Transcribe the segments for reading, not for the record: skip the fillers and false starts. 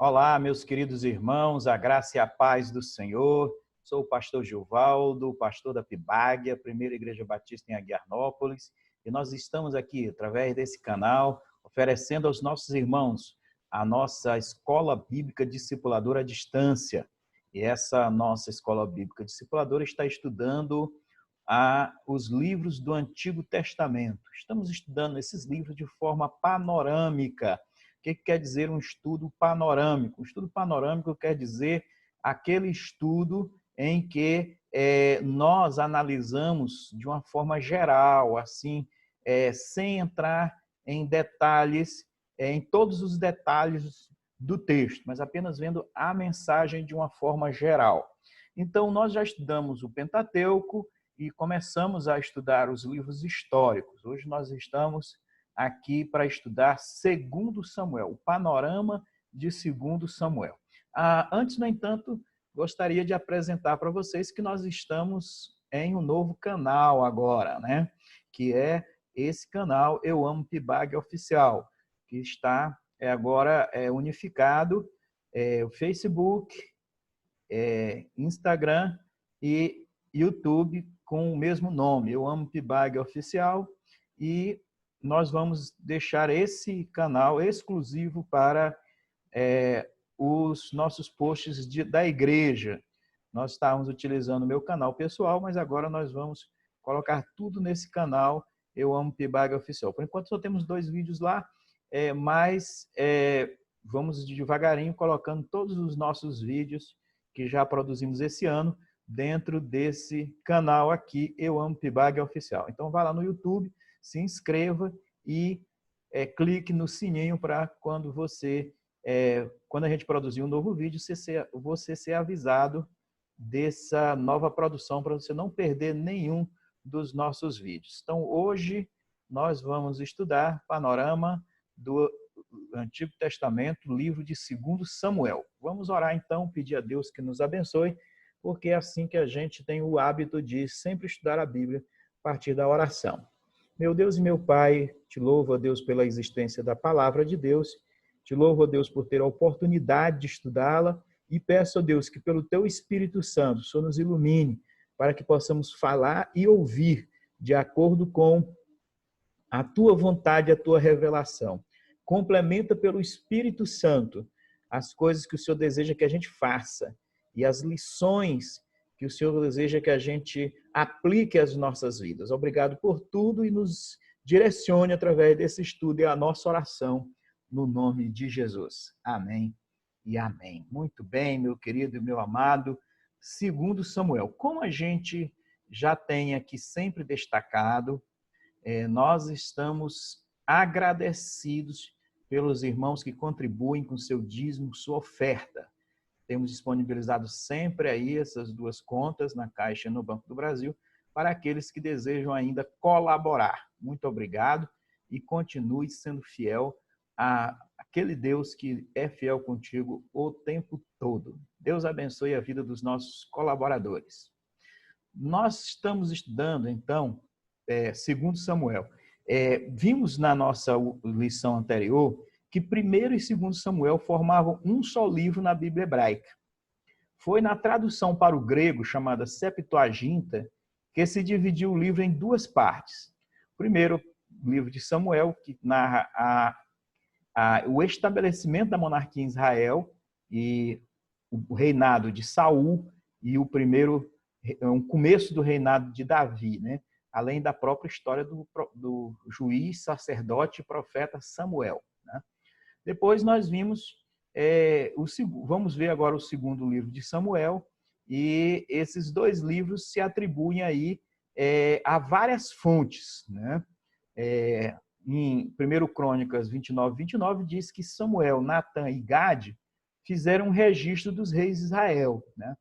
Olá, meus queridos irmãos, a graça e a paz do Senhor. Sou o pastor Gilvaldo, pastor da PIBAG, a Primeira Igreja Batista em Aguiarnópolis, e nós estamos aqui, através desse canal, oferecendo aos nossos irmãos a nossa Escola Bíblica Discipuladora à Distância. E essa nossa Escola Bíblica Discipuladora está estudando os livros do Antigo Testamento. Estamos estudando esses livros de forma panorâmica. O que quer dizer um estudo panorâmico? Um estudo panorâmico quer dizer aquele estudo em que nós analisamos de uma forma geral, assim, sem entrar em detalhes, em todos os detalhes do texto, mas apenas vendo a mensagem de uma forma geral. Então, nós já estudamos o Pentateuco e começamos a estudar os livros históricos. Hoje nós estamos aqui para estudar 2 Samuel, o panorama de 2 Samuel. Antes, no entanto, gostaria de apresentar para vocês que nós estamos em um novo canal agora, né? Que é esse canal Eu Amo PIBAG Oficial, que está agora unificado, o Facebook, Instagram e YouTube com o mesmo nome, Eu Amo PIBAG Oficial, e nós vamos deixar esse canal exclusivo para os nossos posts da igreja. Nós estávamos utilizando o meu canal pessoal, mas agora nós vamos colocar tudo nesse canal Eu Amo PIBAG Oficial. Por enquanto só temos 2 vídeos lá, mas vamos devagarinho colocando todos os nossos vídeos que já produzimos esse ano dentro desse canal aqui, Eu Amo PIBAG Oficial. Então vá lá no YouTube, se inscreva e clique no sininho para quando a gente produzir um novo vídeo, você ser avisado dessa nova produção, para você não perder nenhum dos nossos vídeos. Então hoje nós vamos estudar panorama do Antigo Testamento, livro de 2 Samuel. Vamos orar então, pedir a Deus que nos abençoe, porque é assim que a gente tem o hábito de sempre estudar a Bíblia a partir da oração. Meu Deus e meu Pai, te louvo, ó Deus, pela existência da Palavra de Deus, te louvo, ó Deus, por ter a oportunidade de estudá-la e peço, ó Deus, que pelo teu Espírito Santo o Senhor nos ilumine para que possamos falar e ouvir de acordo com a tua vontade, a tua revelação. Complementa pelo Espírito Santo as coisas que o Senhor deseja que a gente faça e as lições que o Senhor deseja que a gente aplique às nossas vidas. Obrigado por tudo e nos direcione através desse estudo e a nossa oração no nome de Jesus. Amém e amém. Muito bem, meu querido e meu amado, 2 Samuel. Como a gente já tem aqui sempre destacado, nós estamos agradecidos pelos irmãos que contribuem com seu dízimo, sua oferta. Temos disponibilizado sempre aí essas 2 contas na Caixa e no Banco do Brasil para aqueles que desejam ainda colaborar. Muito obrigado e continue sendo fiel àquele Deus que é fiel contigo o tempo todo. Deus abençoe a vida dos nossos colaboradores. Nós estamos estudando, então, 2 Samuel. Vimos na nossa lição anterior que 1º e 2 Samuel formavam um só livro na Bíblia hebraica. Foi na tradução para o grego, chamada Septuaginta, que se dividiu o livro em 2 partes. Primeiro, o livro de Samuel, que narra o estabelecimento da monarquia em Israel e o reinado de Saul e o começo do reinado de Davi, né? Além da própria história do juiz, sacerdote e profeta Samuel. Né? Depois nós vimos, vamos ver agora o 2º livro de Samuel, e esses 2 livros se atribuem aí a várias fontes. Né? Em 1 Crônicas 29 diz que Samuel, Natã e Gade fizeram um registro dos reis de Israel. Né?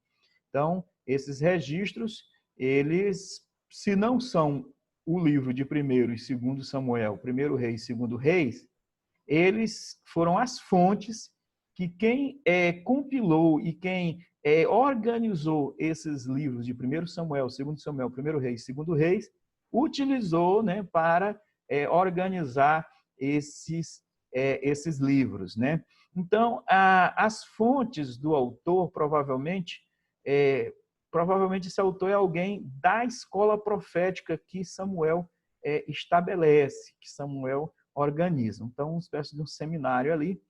Então, esses registros, eles, se não são o livro de 1º e 2 Samuel, 1º Reis e 2º Reis, eles foram as fontes que quem compilou e quem organizou esses livros de 1 Samuel, 2 Samuel, 1º Reis e 2º Reis, utilizou, né, para organizar esses esses livros, né? Então, as fontes do autor, provavelmente esse autor é alguém da escola profética que Samuel estabelece, que Samuel organiza. Então, uma espécie de um seminário ali,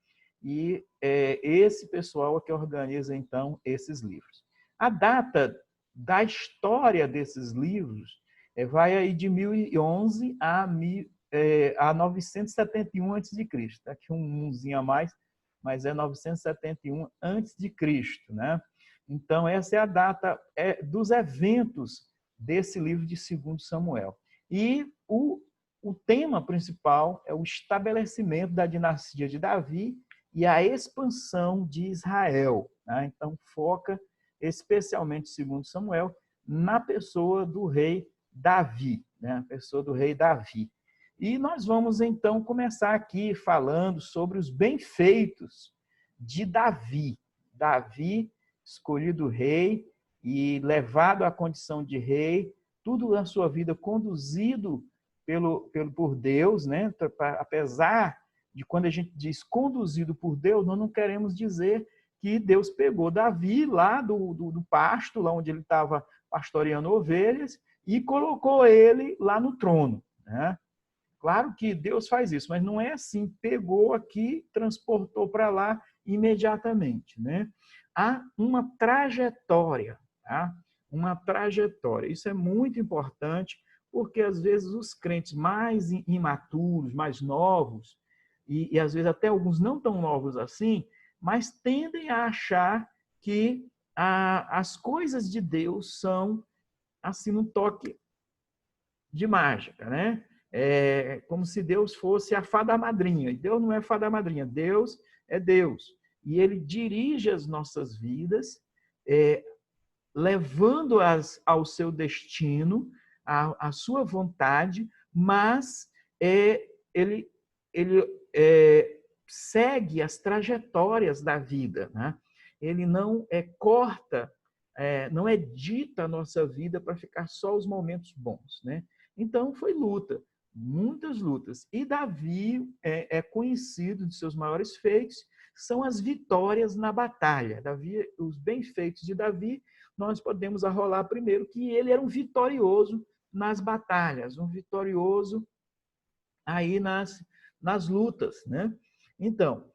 e esse pessoal é que organiza, então, esses livros. A data da história desses livros vai aí de 1011 a 971 a.C. Está aqui umzinho a mais, mas é 971 a.C., né? Então, essa é a data dos eventos desse livro de 2 Samuel. E o tema principal é o estabelecimento da dinastia de Davi e a expansão de Israel, né? Então, foca especialmente, 2 Samuel, na pessoa do rei Davi, né? A pessoa do rei Davi. E nós vamos, então, começar aqui falando sobre os benfeitos de Davi. Davi, escolhido rei e levado à condição de rei, tudo na sua vida conduzido por Deus, né? Apesar de quando a gente diz conduzido por Deus, nós não queremos dizer que Deus pegou Davi lá do pasto, lá onde ele estava pastoreando ovelhas, e colocou ele lá no trono, né? Claro que Deus faz isso, mas não é assim, pegou aqui, transportou para lá imediatamente, né? Há uma trajetória, tá? Uma trajetória. Isso é muito importante, porque às vezes os crentes mais imaturos, mais novos, e às vezes até alguns não tão novos assim, mas tendem a achar que as coisas de Deus são assim um toque de mágica, né? É como se Deus fosse a fada madrinha. E Deus não é fada madrinha, Deus é Deus. E Ele dirige as nossas vidas, levando-as ao seu destino, à sua vontade, mas Ele segue as trajetórias da vida, né? Ele não corta, não edita a nossa vida para ficar só os momentos bons, né? Então, foi luta, muitas lutas. E Davi é conhecido de seus maiores feitos, são as vitórias na batalha. Davi, os bem-feitos de Davi, nós podemos arrolar primeiro que ele era um vitorioso nas batalhas, um vitorioso aí nas lutas, né? Então,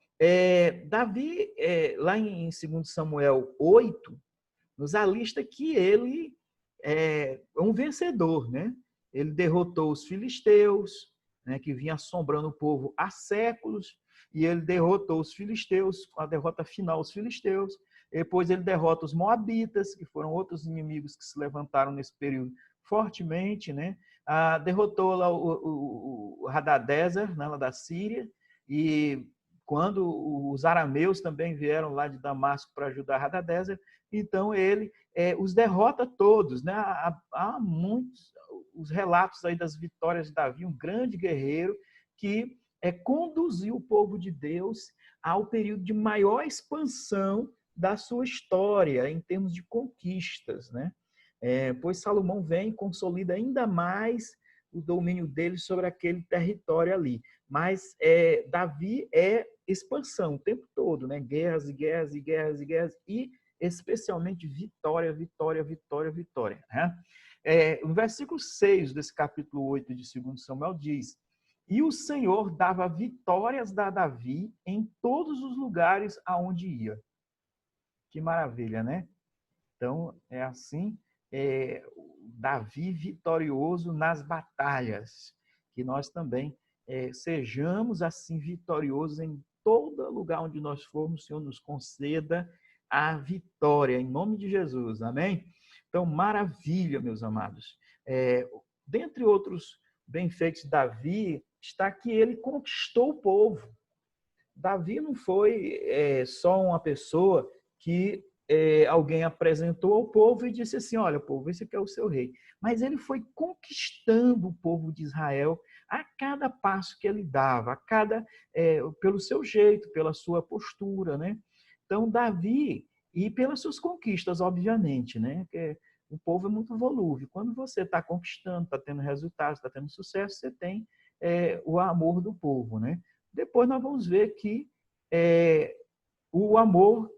Davi, lá em 2 Samuel 8, nos alista que ele é um vencedor, né? Ele derrotou os filisteus, né, que vinha assombrando o povo há séculos, e ele derrotou os filisteus, com a derrota final os filisteus. Depois ele derrota os moabitas, que foram outros inimigos que se levantaram nesse período fortemente, né? Derrotou lá o Hadadezer, né, lá da Síria, e quando os arameus também vieram lá de Damasco para ajudar Hadadezer, então ele os derrota todos, né? Há muitos os relatos aí das vitórias de Davi, um grande guerreiro que conduziu o povo de Deus ao período de maior expansão da sua história em termos de conquistas, né? Pois Salomão vem e consolida ainda mais o domínio dele sobre aquele território ali. Mas Davi é expansão o tempo todo, né? Guerras e guerras e guerras e guerras, e especialmente vitória, vitória, vitória, vitória, né? No versículo 6 desse capítulo 8 de 2 Samuel diz: e o Senhor dava vitórias a Davi em todos os lugares aonde ia. Que maravilha, né? Então, é assim, Davi vitorioso nas batalhas, que nós também sejamos assim vitoriosos em todo lugar onde nós formos, o Senhor nos conceda a vitória, em nome de Jesus, amém? Então, maravilha, meus amados. Dentre outros benfeitos de Davi, está que ele conquistou o povo. Davi não foi só uma pessoa que alguém apresentou ao povo e disse assim, olha, povo, esse aqui é o seu rei. Mas ele foi conquistando o povo de Israel a cada passo que ele dava, pelo seu jeito, pela sua postura, né? Então, Davi, e pelas suas conquistas, obviamente, né? O povo é muito volúvel. Quando você está conquistando, está tendo resultados, está tendo sucesso, você tem o amor do povo, né? depois nós vamos ver que o amor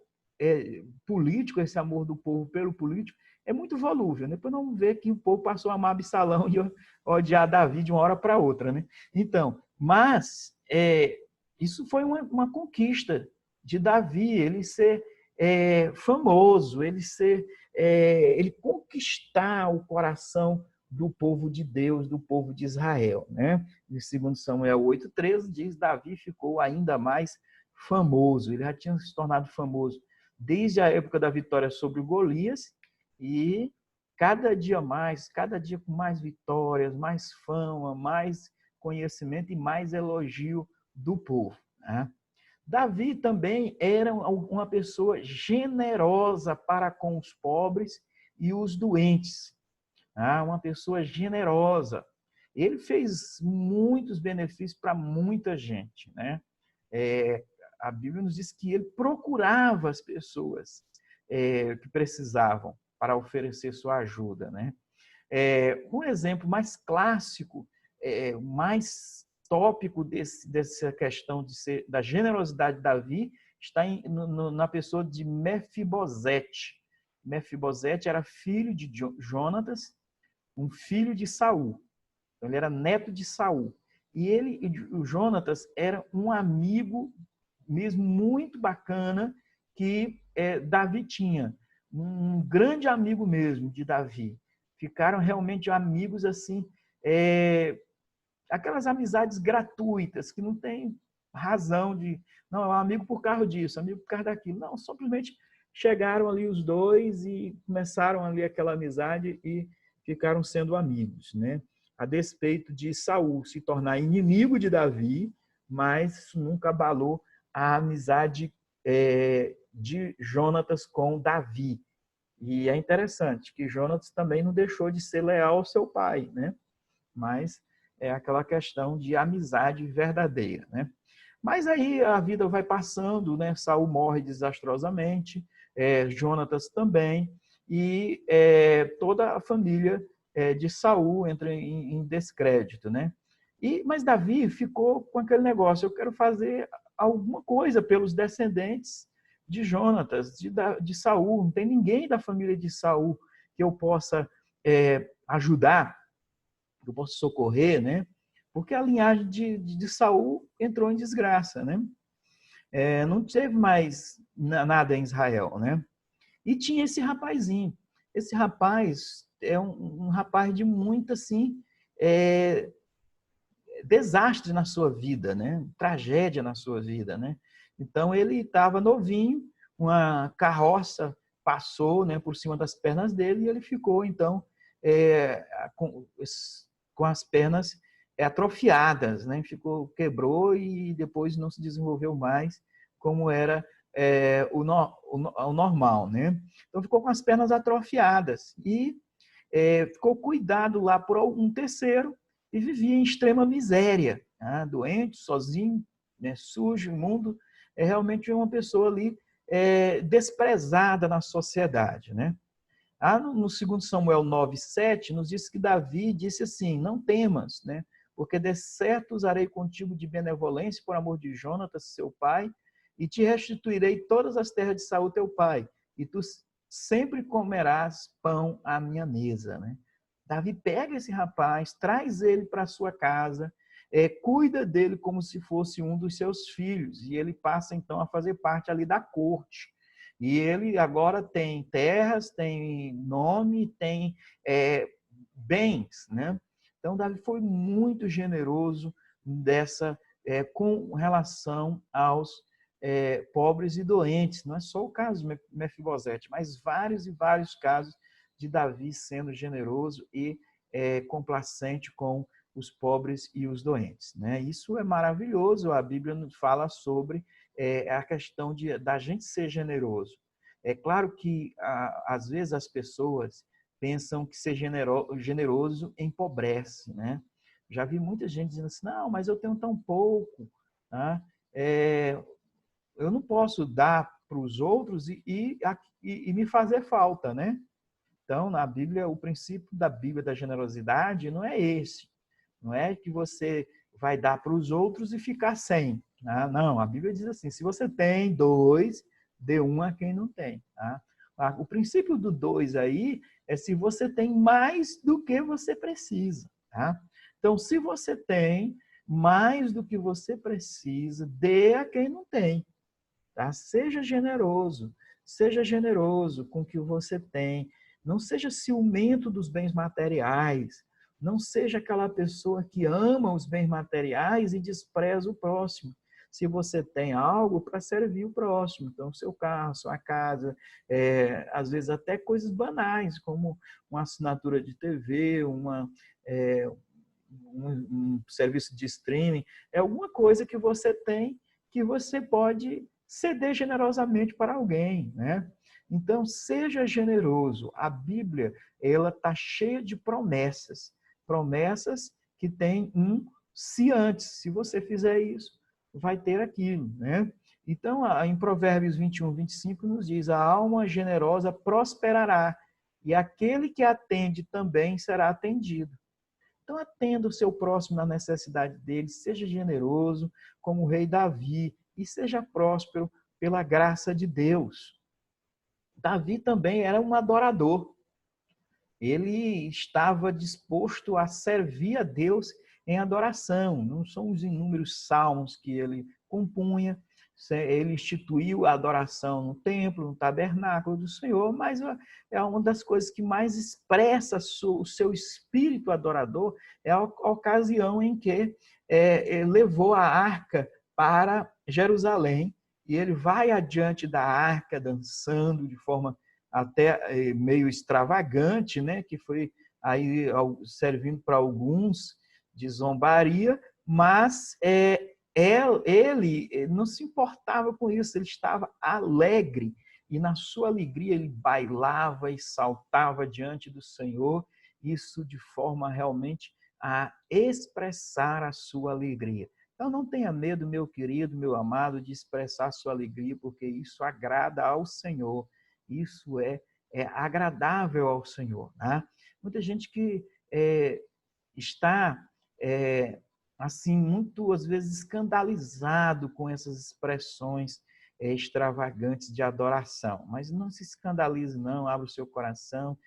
político, esse amor do povo pelo político, é muito volúvel. Depois nós vamos ver que o povo passou a amar Absalão e odiar Davi de uma hora para outra, né? Então, mas isso foi uma conquista de Davi, ele ser famoso, ele conquistar o coração do povo de Deus, do povo de Israel, né? Em 2 Samuel 8,13 diz: Davi ficou ainda mais famoso. Ele já tinha se tornado famoso desde a época da vitória sobre o Golias, e cada dia com mais vitórias, mais fama, mais conhecimento e mais elogio do povo, né? Davi também era uma pessoa generosa para com os pobres e os doentes, né? Uma pessoa generosa. Ele fez muitos benefícios para muita gente, né? A Bíblia nos diz que ele procurava as pessoas que precisavam para oferecer sua ajuda, né? Um exemplo mais clássico, mais tópico dessa questão da generosidade de Davi está na pessoa de Mefibosete. Mefibosete era filho de Jonatas, um filho de Saul. Então, ele era neto de Saul. E o Jonatas era um amigo mesmo muito bacana que Davi tinha. Um grande amigo mesmo de Davi. Ficaram realmente amigos assim, aquelas amizades gratuitas, que não tem razão de, não, é um amigo por causa disso, amigo por causa daquilo. Não, simplesmente chegaram ali os dois e começaram ali aquela amizade e ficaram sendo amigos, né? A despeito de Saul se tornar inimigo de Davi, mas isso nunca abalou a amizade de Jonatas com Davi. E é interessante que Jonatas também não deixou de ser leal ao seu pai, né? Mas é aquela questão de amizade verdadeira, né? Mas aí a vida vai passando, né? Saul morre desastrosamente, Jonatas também, e toda a família de Saul entra em descrédito, né? Mas Davi ficou com aquele negócio: eu quero fazer alguma coisa pelos descendentes de Jonatas, de Saul. Não tem ninguém da família de Saul que eu possa ajudar, que eu possa socorrer, né? Porque a linhagem de Saul entrou em desgraça, né? Não teve mais nada em Israel, né? E tinha esse rapazinho. Esse rapaz é um rapaz de muito, assim, desastre na sua vida, né? Tragédia na sua vida, né? Então, ele estava novinho, uma carroça passou, né, por cima das pernas dele e ele ficou, então, com as pernas atrofiadas, né? Quebrou e depois não se desenvolveu mais como era o normal, né? Então, ficou com as pernas atrofiadas e ficou cuidado lá por um terceiro e vivia em extrema miséria, né? Doente, sozinho, né? Sujo, imundo. É realmente uma pessoa ali desprezada na sociedade, né? No 2 Samuel 9,7, nos diz que Davi disse assim: não temas, né? Porque de certo usarei contigo de benevolência por amor de Jonatas, seu pai, e te restituirei todas as terras de Saul, teu pai, e tu sempre comerás pão à minha mesa, né? Davi pega esse rapaz, traz ele para a sua casa, cuida dele como se fosse um dos seus filhos, e ele passa então a fazer parte ali da corte. E ele agora tem terras, tem nome, tem bens, né? Então, Davi foi muito generoso com relação aos pobres e doentes. Não é só o caso de Mefibosete, mas vários e vários casos de Davi sendo generoso e complacente com os pobres e os doentes, né? Isso é maravilhoso. A Bíblia nos fala sobre a questão da gente ser generoso. É claro que, às vezes, as pessoas pensam que ser generoso empobrece, né? Já vi muita gente dizendo assim: não, mas eu tenho tão pouco, né? Eu não posso dar para os outros e me fazer falta, né? Então, na Bíblia, o princípio da Bíblia da generosidade não é esse. Não é que você vai dar para os outros e ficar sem. Ah, não, a Bíblia diz assim, se você tem dois, dê um a quem não tem. Tá? O princípio do dois aí é se você tem mais do que você precisa. Tá? Então, se você tem mais do que você precisa, dê a quem não tem. Tá? Seja generoso com o que você tem. Não seja ciumento dos bens materiais. Não seja aquela pessoa que ama os bens materiais e despreza o próximo. Se você tem algo para servir o próximo, então seu carro, sua casa, às vezes até coisas banais, como uma assinatura de TV, um serviço de streaming, é alguma coisa que você tem que você pode ceder generosamente para alguém, né? Então, seja generoso. A Bíblia, ela está cheia de promessas. Promessas que tem um se antes. Se você fizer isso, vai ter aquilo, né? Então, em Provérbios 21, 25, nos diz, a alma generosa prosperará, e aquele que atende também será atendido. Então, atenda o seu próximo na necessidade dele, seja generoso, como o rei Davi, e seja próspero pela graça de Deus. Davi também era um adorador. Ele estava disposto a servir a Deus em adoração. Não são os inúmeros salmos que ele compunha. Ele instituiu a adoração no templo, no tabernáculo do Senhor, mas é uma das coisas que mais expressa o seu espírito adorador, é a ocasião em que levou a arca para Jerusalém, e ele vai adiante da arca dançando de forma até meio extravagante, né? Que foi aí servindo para alguns de zombaria, mas ele não se importava com isso, ele estava alegre, e na sua alegria ele bailava e saltava diante do Senhor, isso de forma realmente a expressar a sua alegria. Então não tenha medo, meu querido, meu amado, de expressar a sua alegria, porque isso agrada ao Senhor, isso é agradável ao Senhor. Né? Muita gente que está assim muito às vezes escandalizado com essas expressões extravagantes de adoração, mas não se escandalize não, abra o seu coração,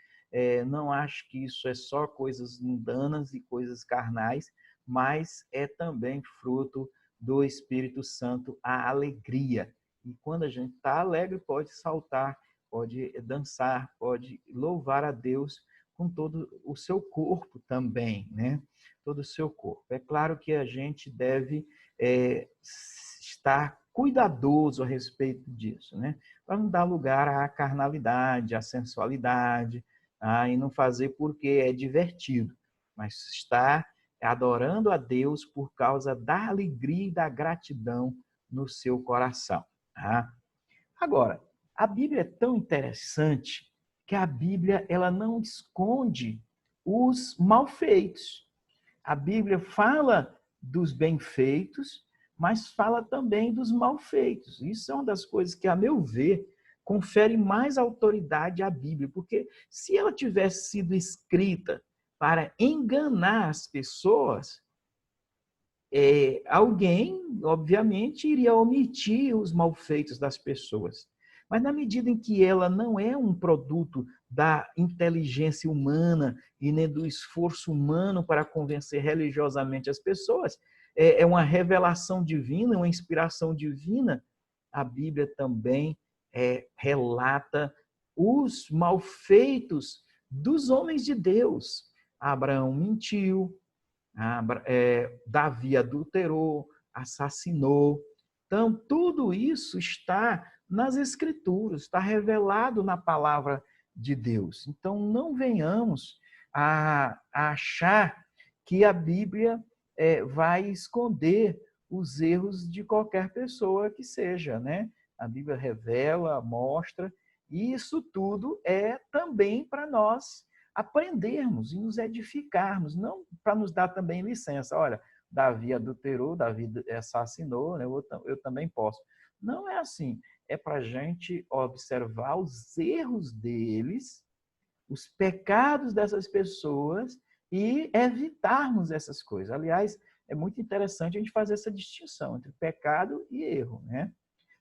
não ache que isso é só coisas mundanas e coisas carnais, mas é também fruto do Espírito Santo a alegria. E quando a gente está alegre, pode saltar, pode dançar, pode louvar a Deus com todo o seu corpo também, né? Todo o seu corpo. É claro que a gente deve estar cuidadoso a respeito disso, né? Para não dar lugar à carnalidade, à sensualidade, e não fazer porque é divertido, mas estar adorando a Deus por causa da alegria e da gratidão no seu coração. Tá? Agora, a Bíblia é tão interessante que a Bíblia ela não esconde os malfeitos. A Bíblia fala dos bem-feitos, mas fala também dos mal-feitos. Isso é uma das coisas que, a meu ver, confere mais autoridade à Bíblia, porque se ela tivesse sido escrita para enganar as pessoas, alguém, obviamente, iria omitir os malfeitos das pessoas. Mas na medida em que ela não é um produto da inteligência humana e nem do esforço humano para convencer religiosamente as pessoas, é uma revelação divina, uma inspiração divina, a Bíblia também relata os malfeitos dos homens de Deus. Abraão mentiu, Davi adulterou, assassinou. Então, tudo isso está nas Escrituras, está revelado na palavra de Deus. Então, não venhamos a achar que a Bíblia vai esconder os erros de qualquer pessoa que seja, né? A Bíblia revela, mostra, e isso tudo é também para nós aprendermos e nos edificarmos, não para nos dar também licença. Olha, Davi adulterou, Davi assassinou, né? eu também posso. Não é assim. É para a gente observar os erros deles, os pecados dessas pessoas e evitarmos essas coisas. Aliás, é muito interessante a gente fazer essa distinção entre pecado e erro, né?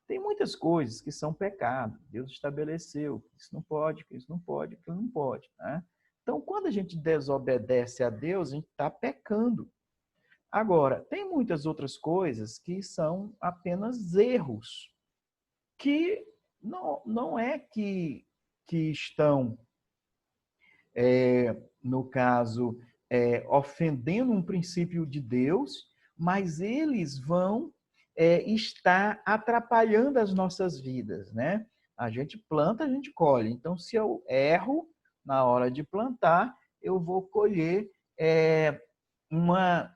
Tem muitas coisas que são pecado. Deus estabeleceu que isso não pode, que isso não pode, que isso não pode, né? Então, quando a gente desobedece a Deus, a gente está pecando. Agora, tem muitas outras coisas que são apenas erros, que não é que estão, no caso, ofendendo um princípio de Deus, mas eles vão estar atrapalhando as nossas vidas, né? A gente planta, a gente colhe. Então, se eu erro na hora de plantar, eu vou colher uma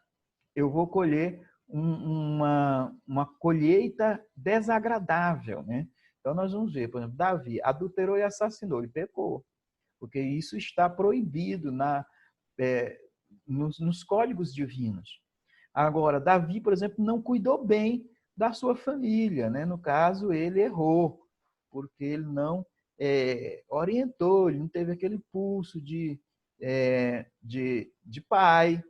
eu vou colher uma colheita desagradável, né? Então, nós vamos ver, por exemplo, Davi adulterou e assassinou, ele pecou, porque isso está proibido nos códigos divinos. Agora, Davi, por exemplo, não cuidou bem da sua família, né? No caso, ele errou, porque ele não orientou, ele não teve aquele pulso de pai,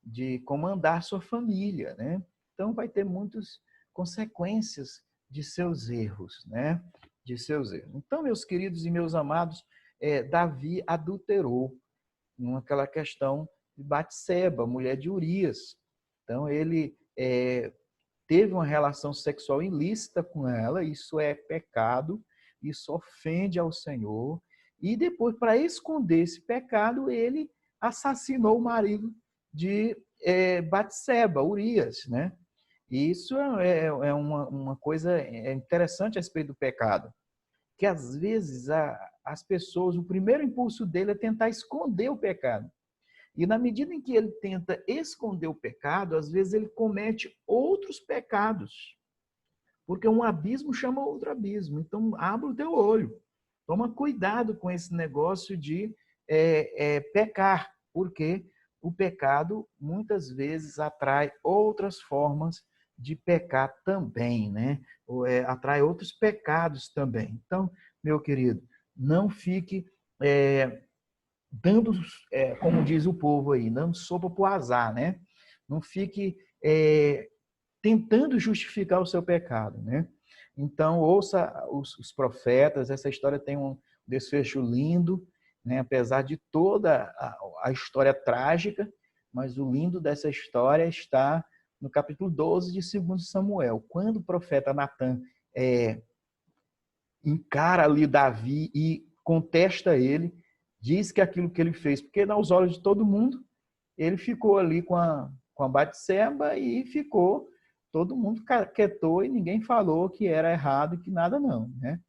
de comandar sua família, né? Então, vai ter muitas consequências de seus erros, né? De seus erros. Então, meus queridos e meus amados, Davi adulterou naquela questão de Batseba, mulher de Urias. Então, ele teve uma relação sexual ilícita com ela, isso é pecado, isso ofende ao Senhor. E depois, para esconder esse pecado, ele assassinou o marido de Batseba, Urias, né? E isso é uma coisa interessante a respeito do pecado, que às vezes as pessoas, o primeiro impulso dele é tentar esconder o pecado. E na medida em que ele tenta esconder o pecado, às vezes ele comete outros pecados, porque um abismo chama outro abismo. Então, abre o teu olho. Toma cuidado com esse negócio de pecar, porque o pecado muitas vezes atrai outras formas de pecar também, né? Atrai outros pecados também. Então, meu querido, não fique dando, como diz o povo aí, dando sopa para o azar, né? Não fique tentando justificar o seu pecado, né? Então, ouça os profetas, essa história tem um desfecho lindo, né? Apesar de toda a história trágica, mas o lindo dessa história está no capítulo 12 de 2 Samuel, quando o profeta Natan encara ali Davi e contesta ele, diz que aquilo que ele fez, porque aos olhos de todo mundo, ele ficou ali com a Batseba e ficou, todo mundo quietou e ninguém falou que era errado e que nada não, né?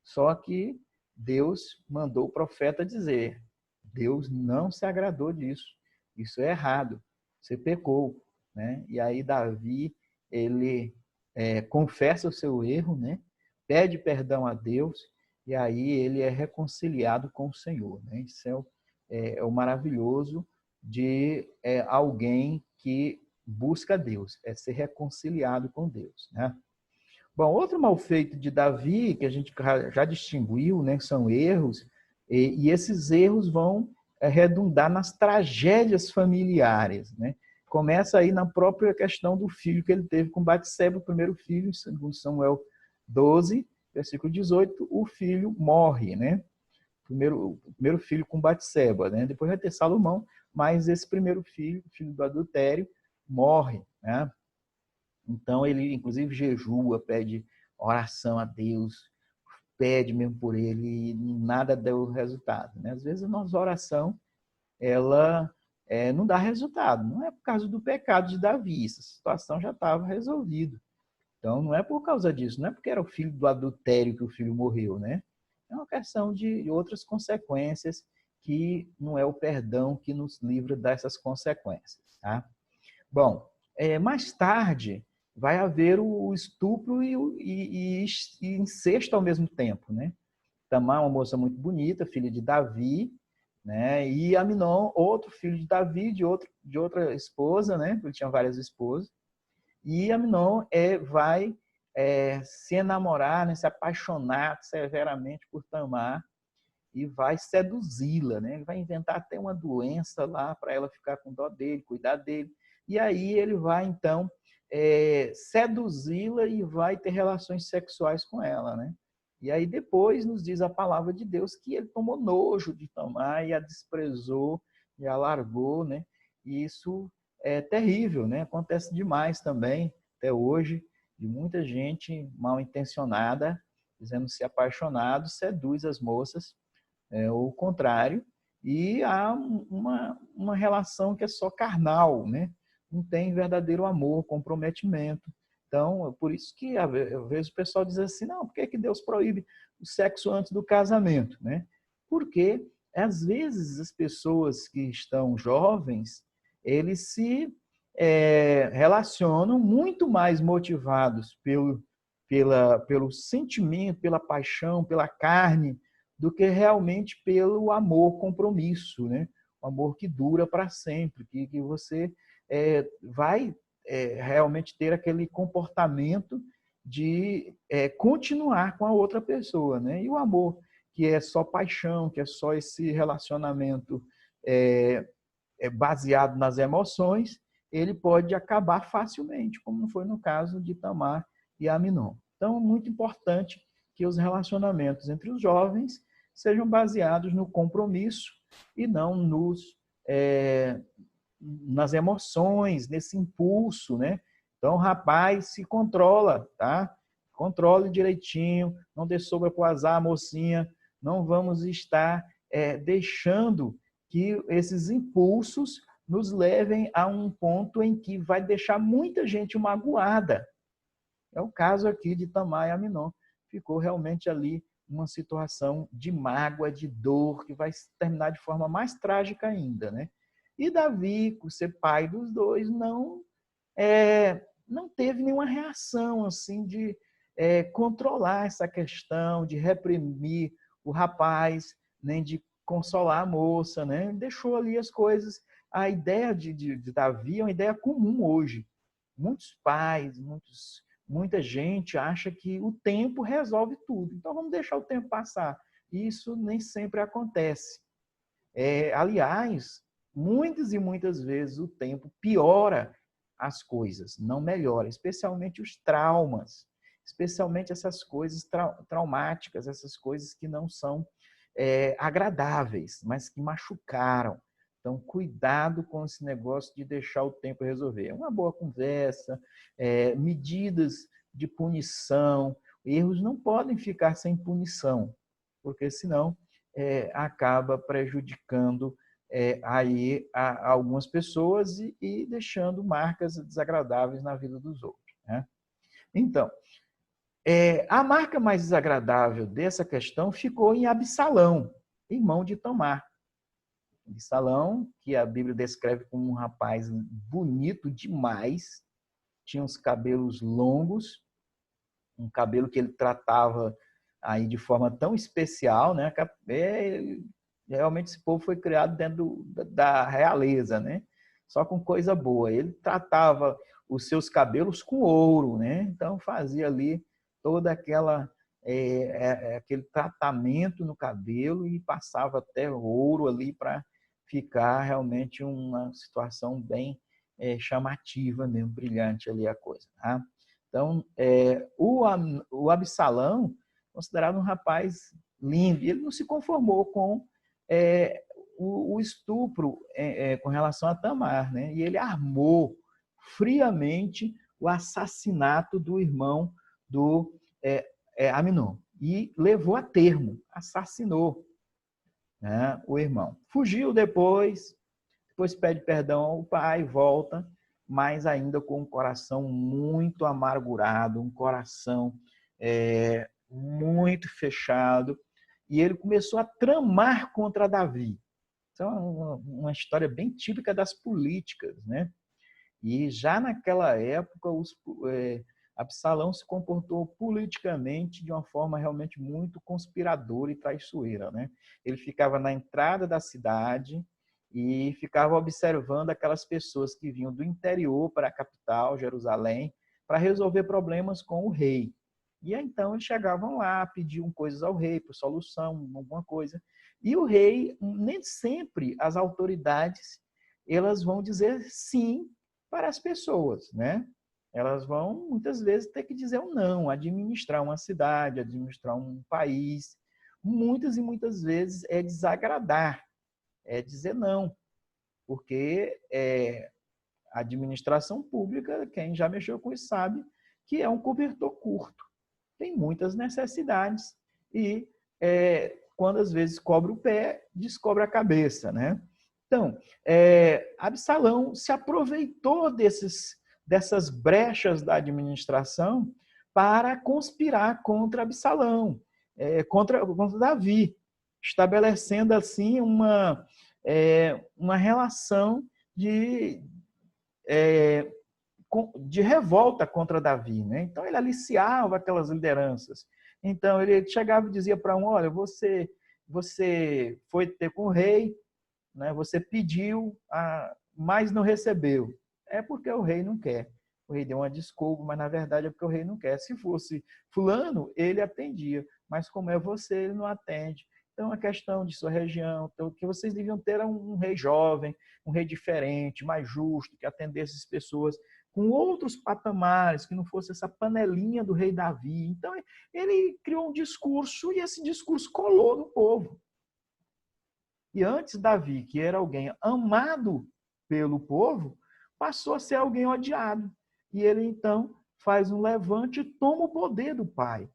Só que Deus mandou o profeta dizer, Deus não se agradou disso, isso é errado, você pecou, né? E aí Davi, ele confessa o seu erro, né? Pede perdão a Deus e aí ele é reconciliado com o Senhor, né? Isso é o maravilhoso de alguém que busca Deus, é ser reconciliado com Deus, né? Bom, outro mal feito de Davi, que a gente já distinguiu, né, são erros, e esses erros vão redundar nas tragédias familiares, né? Começa aí na própria questão do filho que ele teve com Batseba, o primeiro filho, segundo Samuel 12, versículo 18, o filho morre, né? O primeiro filho com Batseba, né? Depois vai ter Salomão, mas esse primeiro filho, filho do adultério, morre, né? Então ele inclusive jejua, pede oração a Deus, pede mesmo por ele e nada deu resultado, né? Às vezes a nossa oração ela não dá resultado, não é por causa do pecado de Davi, essa situação já estava resolvida. Então não é por causa disso, não é porque era o filho do adultério que o filho morreu, né? É uma questão de outras consequências que não é o perdão que nos livra dessas consequências, tá? Bom, mais tarde vai haver o estupro e incesto ao mesmo tempo, né? Tamar, uma moça muito bonita, filha de Davi, né? E Aminon, outro filho de Davi, de outra esposa, né? Ele tinha várias esposas. E Aminon vai se enamorar, né? Se apaixonar severamente por Tamar e vai seduzi-la, né? Ele vai inventar até uma doença lá para ela ficar com dó dele, cuidar dele. e aí ele vai, então, seduzi-la e vai ter relações sexuais com ela, né? E aí depois nos diz a palavra de Deus que ele tomou nojo de Tamar e a desprezou e a largou, né? E isso é terrível, né? Acontece demais também, até hoje, de muita gente mal intencionada, dizendo se apaixonado, seduz as moças, ou o contrário, e há uma relação que é só carnal, né? Não tem verdadeiro amor, comprometimento. Então, é por isso que, às vezes, o pessoal diz assim, não, por que Deus proíbe o sexo antes do casamento, né? Porque, às vezes, as pessoas que estão jovens, eles se relacionam muito mais motivados pelo sentimento, pela paixão, pela carne, do que realmente pelo amor, compromisso, né? O amor que dura para sempre, que você vai realmente ter aquele comportamento de continuar com a outra pessoa, né? E o amor, que é só paixão, que é só esse relacionamento baseado nas emoções, ele pode acabar facilmente, como foi no caso de Tamar e Aminon. Então, é muito importante que os relacionamentos entre os jovens sejam baseados no compromisso e não nas emoções, nesse impulso, né? Então, rapaz, se controla, tá? Controle direitinho, não dê sobra para o azar, mocinha. Não vamos estar deixando que esses impulsos nos levem a um ponto em que vai deixar muita gente magoada. É o caso aqui de Tamar e Aminon. Ficou realmente ali uma situação de mágoa, de dor, que vai terminar de forma mais trágica ainda, né? E Davi, por ser pai dos dois, não teve nenhuma reação assim de controlar essa questão, de reprimir o rapaz, nem de consolar a moça, né? Deixou ali as coisas. A ideia de Davi é uma ideia comum hoje. Muitos pais, muita gente acha que o tempo resolve tudo. Então vamos deixar o tempo passar. Isso nem sempre acontece. Aliás, muitas e muitas vezes o tempo piora as coisas, não melhora, especialmente os traumas, especialmente essas coisas traumáticas, essas coisas que não são agradáveis, mas que machucaram. Então, cuidado com esse negócio de deixar o tempo resolver. Uma boa conversa, medidas de punição. Erros não podem ficar sem punição, porque senão acaba prejudicando aí a algumas pessoas e deixando marcas desagradáveis na vida dos outros, né? Então, a marca mais desagradável dessa questão ficou em Absalão, irmão de Tamar. Absalão, que a Bíblia descreve como um rapaz bonito demais, tinha os cabelos longos, um cabelo que ele tratava aí de forma tão especial, né? Realmente esse povo foi criado dentro da realeza, né? Só com coisa boa. Ele tratava os seus cabelos com ouro, né? Então fazia ali toda aquele tratamento no cabelo e passava até ouro ali para ficar realmente uma situação bem chamativa mesmo, brilhante ali a coisa, tá? Então, o Absalão, considerado um rapaz lindo, e ele não se conformou com o estupro com relação a Tamar, né? E ele armou friamente o assassinato do irmão do Aminon e levou a termo, assassinou, né, o irmão. Fugiu depois pede perdão ao pai, volta, mas ainda com um coração muito amargurado, um coração muito fechado, e ele começou a tramar contra Davi. Então, é uma história bem típica das políticas, né? E já naquela época, Absalão se comportou politicamente de uma forma realmente muito conspiradora e traiçoeira, né? Ele ficava na entrada da cidade e ficava observando aquelas pessoas que vinham do interior para a capital, Jerusalém, para resolver problemas com o rei. E então eles chegavam lá, pediam coisas ao rei, por solução, alguma coisa. E o rei, nem sempre as autoridades, elas vão dizer sim para as pessoas, né? Elas vão, muitas vezes, ter que dizer um não, administrar uma cidade, administrar um país. Muitas e muitas vezes é desagradar, é dizer não, porque a administração pública, quem já mexeu com isso sabe, que é um cobertor curto. Tem muitas necessidades e, quando às vezes cobra o pé, descobre a cabeça, né? Então, Absalão se aproveitou dessas brechas da administração para conspirar contra Absalão, contra Davi, estabelecendo assim uma relação de revolta contra Davi, né? Então ele aliciava aquelas lideranças. Então ele chegava e dizia para um: olha, você foi ter com o rei, né? Você pediu, mas não recebeu. É porque o rei não quer. O rei deu uma desculpa, mas na verdade é porque o rei não quer. Se fosse fulano, ele atendia, mas como é você, ele não atende. Então, a questão de sua região, então, que vocês deviam ter um rei jovem, um rei diferente, mais justo, que atendesse as pessoas com outros patamares, que não fosse essa panelinha do rei Davi. Então, ele criou um discurso e esse discurso colou no povo. E antes Davi, que era alguém amado pelo povo, passou a ser alguém odiado. E ele, então, faz um levante e toma o poder do pai.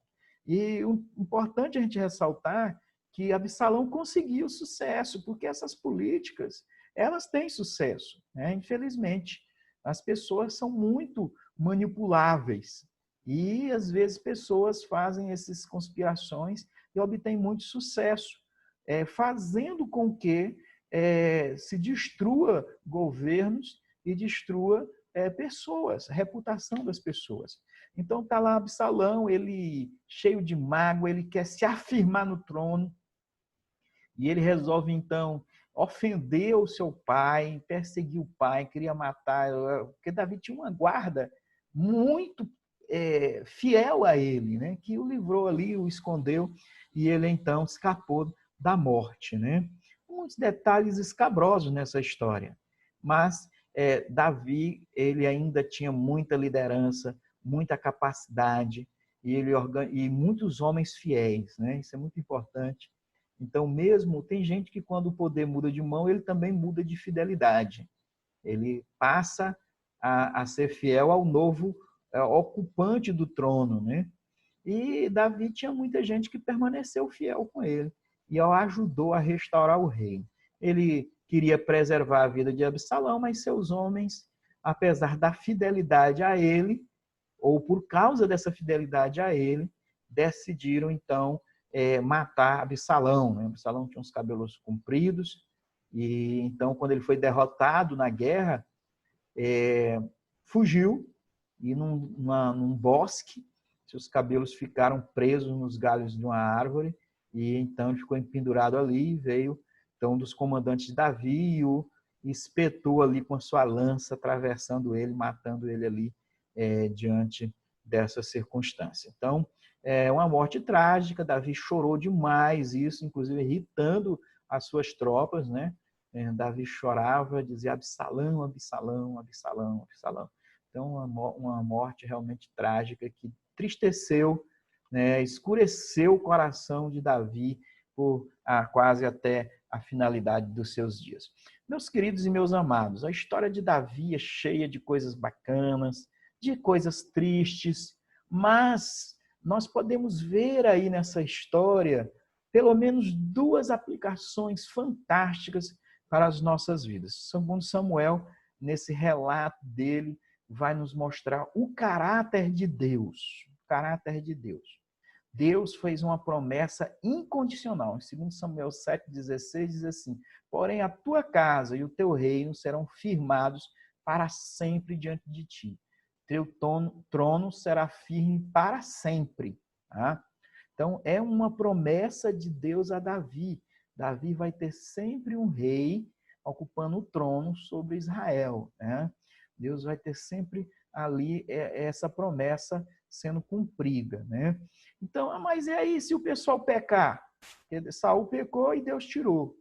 E o importante a gente ressaltar que Absalão conseguiu sucesso, porque essas políticas, elas têm sucesso, né? Infelizmente, as pessoas são muito manipuláveis. E, às vezes, pessoas fazem essas conspirações e obtêm muito sucesso, fazendo com que se destrua governos e destrua pessoas, a reputação das pessoas. Então está lá Absalão, ele cheio de mágoa, ele quer se afirmar no trono e ele resolve então ofender o seu pai, perseguir o pai, queria matar, porque Davi tinha uma guarda muito fiel a ele, né? Que o livrou ali, o escondeu e ele então escapou da morte, né? Muitos detalhes escabrosos nessa história, mas Davi ele ainda tinha muita liderança, muita capacidade e muitos homens fiéis, né? Isso é muito importante. Então, mesmo tem gente que quando o poder muda de mão, ele também muda de fidelidade. Ele passa a ser fiel ao novo ocupante do trono, né? E Davi tinha muita gente que permaneceu fiel com ele e o ajudou a restaurar o reino. Ele queria preservar a vida de Absalão, mas seus homens, apesar da fidelidade a ele, ou por causa dessa fidelidade a ele, decidiram então matar Absalão, né? Absalão tinha uns cabelos compridos e então quando ele foi derrotado na guerra, fugiu e num bosque, seus cabelos ficaram presos nos galhos de uma árvore e então ele ficou pendurado ali. E veio então um dos comandantes de Davi e o espetou ali com a sua lança, atravessando ele, matando ele ali diante dessa circunstância. Então, é uma morte trágica. Davi chorou demais, isso inclusive irritando as suas tropas, né? Davi chorava, dizia Absalão, Absalão, Absalão, Absalão. Então, uma morte realmente trágica que tristeceu, né, escureceu o coração de Davi por quase até a finalidade dos seus dias. Meus queridos e meus amados, a história de Davi é cheia de coisas bacanas, de coisas tristes, mas nós podemos ver aí nessa história pelo menos duas aplicações fantásticas para as nossas vidas. Segundo Samuel, nesse relato dele, vai nos mostrar o caráter de Deus. O caráter de Deus. Deus fez uma promessa incondicional. Em 2 Samuel 7,16 diz assim: porém a tua casa e o teu reino serão firmados para sempre diante de ti. Teu trono será firme para sempre. Tá? Então, é uma promessa de Deus a Davi. Davi vai ter sempre um rei ocupando o trono sobre Israel, né? Deus vai ter sempre ali essa promessa sendo cumprida, né? Então, mas e aí se o pessoal pecar? Saul pecou e Deus tirou.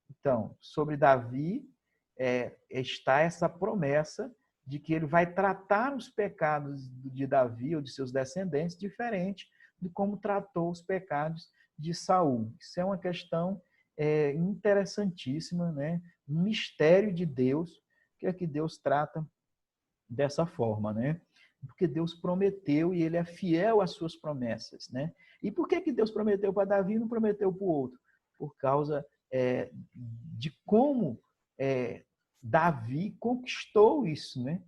Então, sobre Davi está essa promessa de que ele vai tratar os pecados de Davi ou de seus descendentes diferente de como tratou os pecados de Saul. Isso é uma questão interessantíssima, né? Um mistério de Deus, que é que Deus trata dessa forma, né? Porque Deus prometeu e ele é fiel às suas promessas, né? E por que Deus prometeu para Davi e não prometeu para o outro? Por causa de como Davi conquistou isso, né?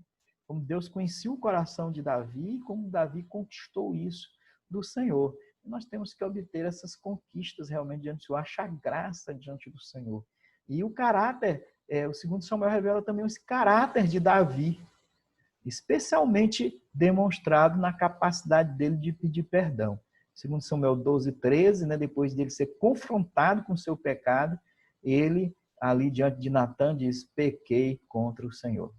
Como Deus conhecia o coração de Davi e como Davi conquistou isso do Senhor. Nós temos que obter essas conquistas realmente diante do Senhor, achar graça diante do Senhor. E o caráter, o segundo Samuel revela também esse caráter de Davi, especialmente demonstrado na capacidade dele de pedir perdão. Segundo Samuel 12:13, né, depois dele ser confrontado com o seu pecado, ele, ali diante de Natã, diz: pequei contra o Senhor.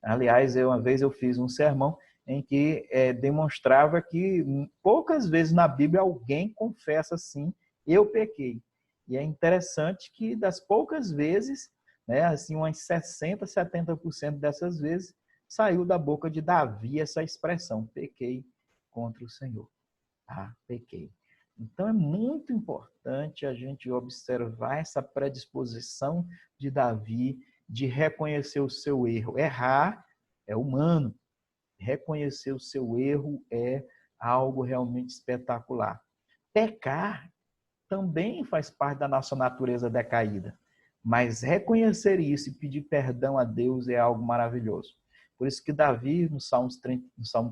Aliás, uma vez eu fiz um sermão em que demonstrava que poucas vezes na Bíblia alguém confessa assim: eu pequei. E é interessante que das poucas vezes, né, assim, umas 60%, 70% dessas vezes, saiu da boca de Davi essa expressão: pequei contra o Senhor. Ah, pequei. Então é muito importante a gente observar essa predisposição de Davi de reconhecer o seu erro. Errar é humano. Reconhecer o seu erro é algo realmente espetacular. Pecar também faz parte da nossa natureza decaída. Mas reconhecer isso e pedir perdão a Deus é algo maravilhoso. Por isso que Davi, no Salmo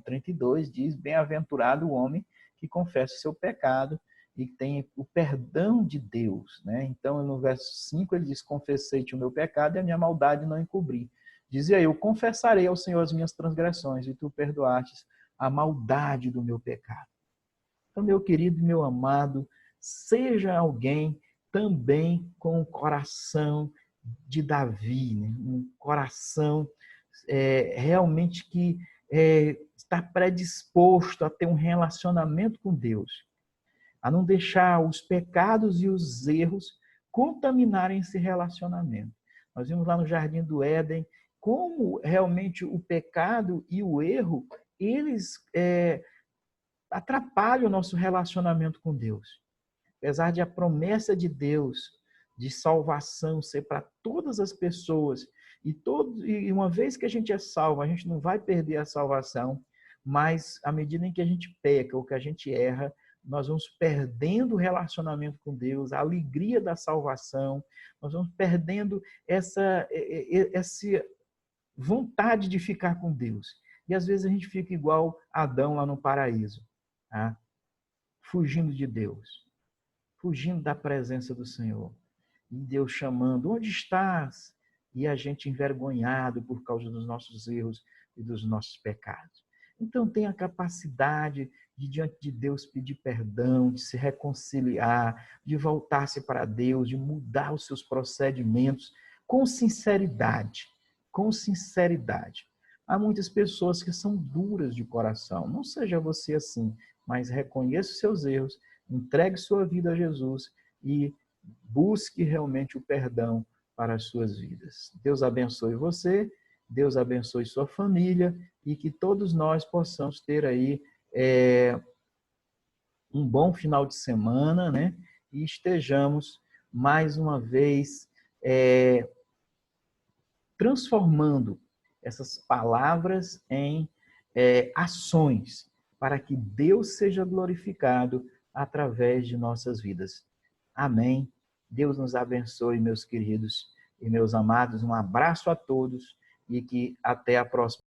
32, diz: bem-aventurado o homem que confessa o seu pecado e tem o perdão de Deus, né? Então, no verso 5, ele diz: confessei-te o meu pecado e a minha maldade não encobri. Dizia eu: confessarei ao Senhor as minhas transgressões e tu perdoastes a maldade do meu pecado. Então, meu querido e meu amado, seja alguém também com o coração de Davi, né? Um coração realmente que está predisposto a ter um relacionamento com Deus, a não deixar os pecados e os erros contaminarem esse relacionamento. Nós vimos lá no Jardim do Éden como realmente o pecado e o erro, eles atrapalham o nosso relacionamento com Deus. Apesar de a promessa de Deus de salvação ser para todas as pessoas, e uma vez que a gente é salvo, a gente não vai perder a salvação, mas à medida em que a gente peca ou que a gente erra, nós vamos perdendo o relacionamento com Deus, a alegria da salvação, nós vamos perdendo essa vontade de ficar com Deus. E às vezes a gente fica igual Adão lá no paraíso, tá? Fugindo de Deus, fugindo da presença do Senhor. E Deus chamando: onde estás? E a gente envergonhado por causa dos nossos erros e dos nossos pecados. Então tenha a capacidade de, diante de Deus, pedir perdão, de se reconciliar, de voltar-se para Deus, de mudar os seus procedimentos com sinceridade. Com sinceridade. Há muitas pessoas que são duras de coração. Não seja você assim, mas reconheça os seus erros, entregue sua vida a Jesus e busque realmente o perdão para as suas vidas. Deus abençoe você, Deus abençoe sua família e que todos nós possamos ter aí um bom final de semana, né? E estejamos mais uma vez transformando essas palavras em ações para que Deus seja glorificado através de nossas vidas. Amém. Deus nos abençoe, meus queridos e meus amados. Um abraço a todos e que até a próxima.